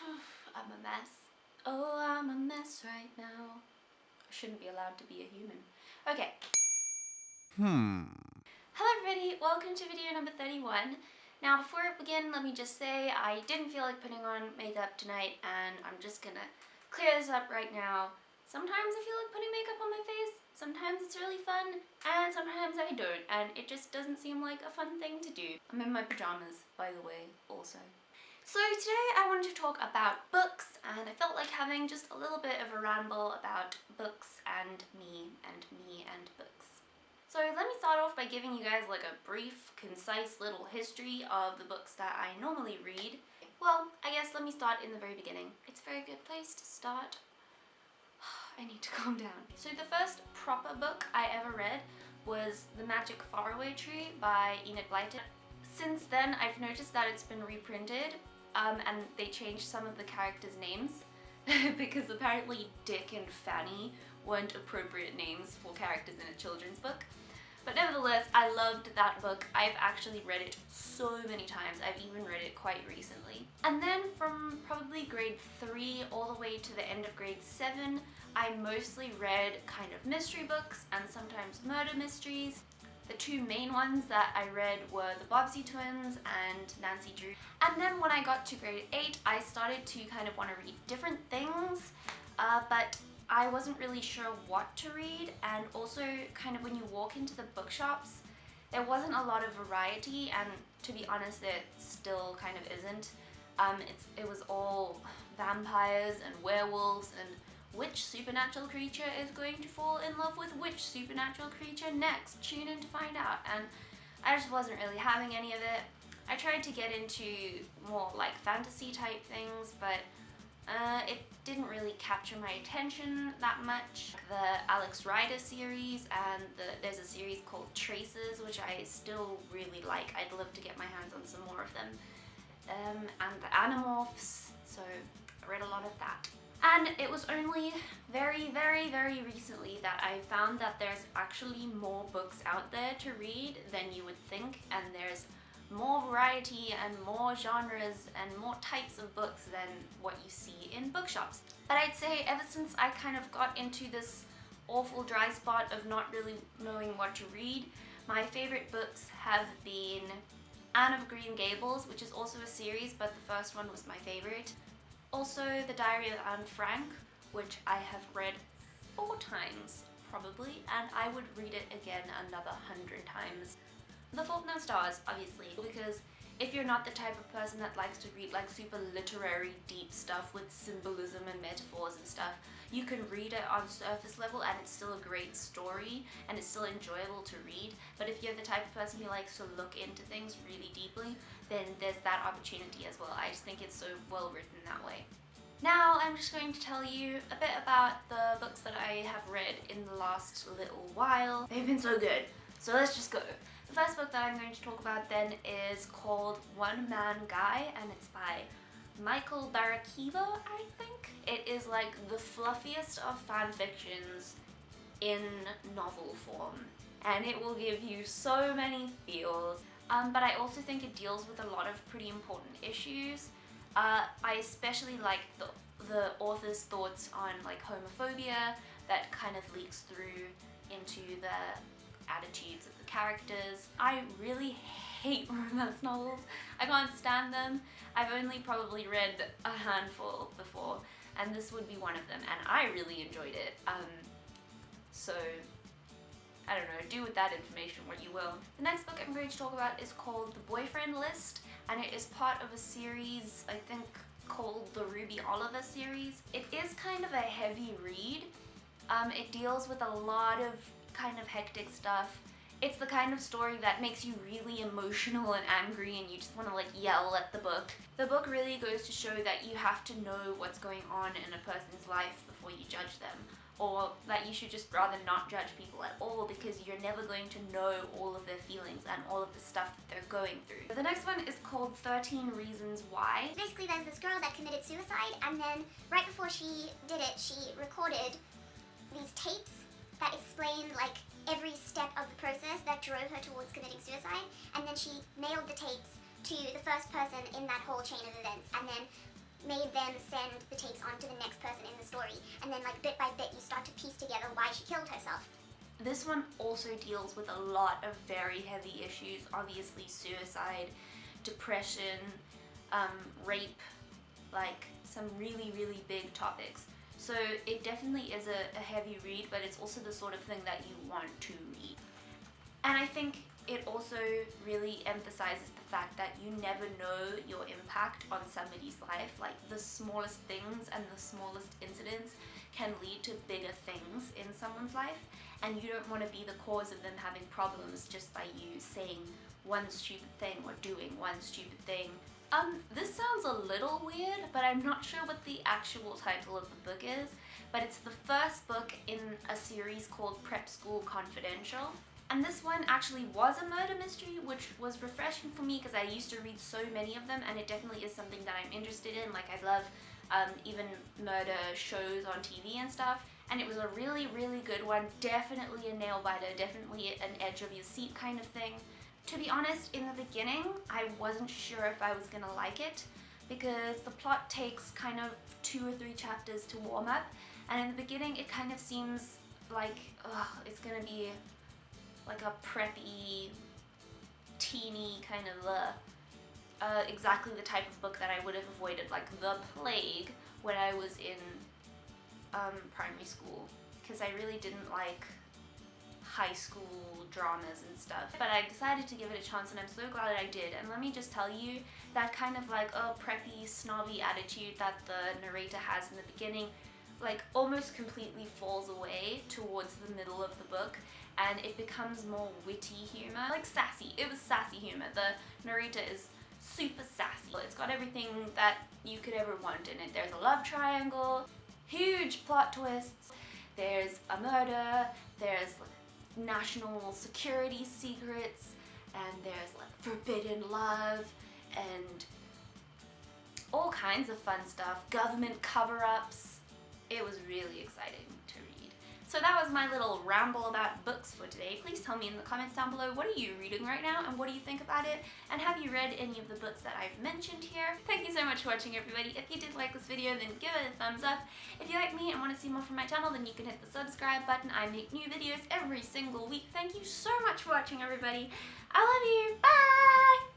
I'm a mess. Oh, I'm a mess right now. I shouldn't be allowed to be a human. Okay. Hello everybody, welcome to video number 31. Now before I begin, let me just say I didn't feel like putting on makeup tonight and I'm just gonna clear this up right now. Sometimes I feel like putting makeup on my face, sometimes it's really fun, and sometimes I don't, and it just doesn't seem like a fun thing to do. I'm in my pajamas, by the way, also. So today I wanted to talk about books, and I felt like having just a little bit of a ramble about books and me and books. So let me start off by giving you guys like a brief, concise little history of the books that I normally read. Well, I guess let me start in the very beginning. It's a very good place to start. I need to calm down. So the first proper book I ever read was The Magic Faraway Tree by Enid Blyton. Since then, I've noticed that it's been reprinted, and they changed some of the characters' names because apparently Dick and Fanny weren't appropriate names for characters in a children's book. But nevertheless, I loved that book. I've actually read it so many times. I've even read it quite recently. And then from probably grade 3 all the way to the end of grade 7, I mostly read kind of mystery books and sometimes murder mysteries. The two main ones that I read were the Bobbsey Twins and Nancy Drew. And then when I got to grade 8, I started to kind of want to read different things, but I wasn't really sure what to read, and also kind of when you walk into the bookshops, there wasn't a lot of variety, and to be honest, it still kind of isn't. It was all vampires and werewolves and which supernatural creature is going to fall in love with which supernatural creature next. Tune in to find out, and I just wasn't really having any of it. I tried to get into more like fantasy type things, but it didn't really capture my attention that much. The Alex Rider series and there's a series called Traces, which I still really like. I'd love to get my hands on some more of them. And the Animorphs, so I read a lot of that. And it was only very, very, very recently that I found that there's actually more books out there to read than you would think, and there's more variety and more genres and more types of books than what you see in bookshops. But I'd say ever since I kind of got into this awful dry spot of not really knowing what to read, my favorite books have been Anne of Green Gables, which is also a series, but the first one was my favorite. Also The Diary of Anne Frank, which I have read 4 times probably, and I would read it again another 100 times. The Fault in Our Stars, obviously, because if you're not the type of person that likes to read like super literary deep stuff with symbolism and metaphors and stuff, you can read it on surface level and it's still a great story and it's still enjoyable to read. But if you're the type of person who likes to look into things really deeply, then there's that opportunity as well. I just think it's so well written that way. Now I'm just going to tell you a bit about the books that I have read in the last little while. They've been so good, so let's just go. The first book that I'm going to talk about then is called One Man Guy, and it's by Michael Barakiva, I think. It is like the fluffiest of fan fictions in novel form, and it will give you so many feels. But I also think it deals with a lot of pretty important issues. I especially like the author's thoughts on like homophobia that kind of leaks through into the attitudes of the characters. I really hate romance novels. I can't stand them. I've only probably read a handful before, and this would be one of them, and I really enjoyed it. So I don't know, do with that information what you will. The next book I'm going to talk about is called The Boyfriend List, and it is part of a series, I think, called the Ruby Oliver series. It is kind of a heavy read. It deals with a lot of kind of hectic stuff. It's the kind of story that makes you really emotional and angry and you just want to like yell at the book. The book really goes to show that you have to know what's going on in a person's life before you judge them, or that you should just rather not judge people at all because you're never going to know all of their feelings and all of the stuff that they're going through. The next one is called 13 Reasons Why. Basically there's this girl that committed suicide, and then right before she did it, she recorded these tapes that explained like every step of the process that drove her towards committing suicide, and then she mailed the tapes to the first person in that whole chain of events, and then made them send the tapes on to the next person in the story, and then like bit by bit you start to piece together why she killed herself. This one also deals with a lot of very heavy issues, obviously suicide, depression, rape, like some really, really big topics. So it definitely is a heavy read, but it's also the sort of thing that you want to read. And I think it also really emphasizes the fact that you never know your impact on somebody's life. Like the smallest things and the smallest incidents can lead to bigger things in someone's life, and you don't want to be the cause of them having problems just by you saying one stupid thing or doing one stupid thing. This sounds a little weird, but I'm not sure what the actual title of the book is, but it's the first book in a series called Prep School Confidential. And this one actually was a murder mystery, which was refreshing for me because I used to read so many of them, and it definitely is something that I'm interested in. Like, I love even murder shows on TV and stuff, and it was a really, really good one. Definitely a nail biter, definitely an edge of your seat kind of thing. To be honest, in the beginning, I wasn't sure if I was gonna like it because the plot takes kind of 2 or 3 chapters to warm up, and in the beginning it kind of seems like it's gonna be like a preppy, teeny kind of exactly the type of book that I would have avoided, like The Plague, when I was in primary school, because I really didn't like high school dramas and stuff. But I decided to give it a chance, and I'm so glad that I did. And let me just tell you, that kind of like preppy, snobby attitude that the narrator has in the beginning, like almost completely falls away towards the middle of the book, and it becomes more witty humor, like sassy. It was sassy humor. The narrator is super sassy. It's got everything that you could ever want in it. There's a love triangle, huge plot twists, there's a murder, there's national security secrets, and there's like forbidden love and all kinds of fun stuff, government cover-ups. It was really exciting to read. So that was my little ramble about books for today. Please tell me in the comments down below, what are you reading right now and what do you think about it? And have you read any of the books that I've mentioned here? Thank you so much for watching, everybody. If you did like this video, then give it a thumbs up. If you like me and want to see more from my channel, then you can hit the subscribe button. I make new videos every single week. Thank you so much for watching, everybody. I love you. Bye!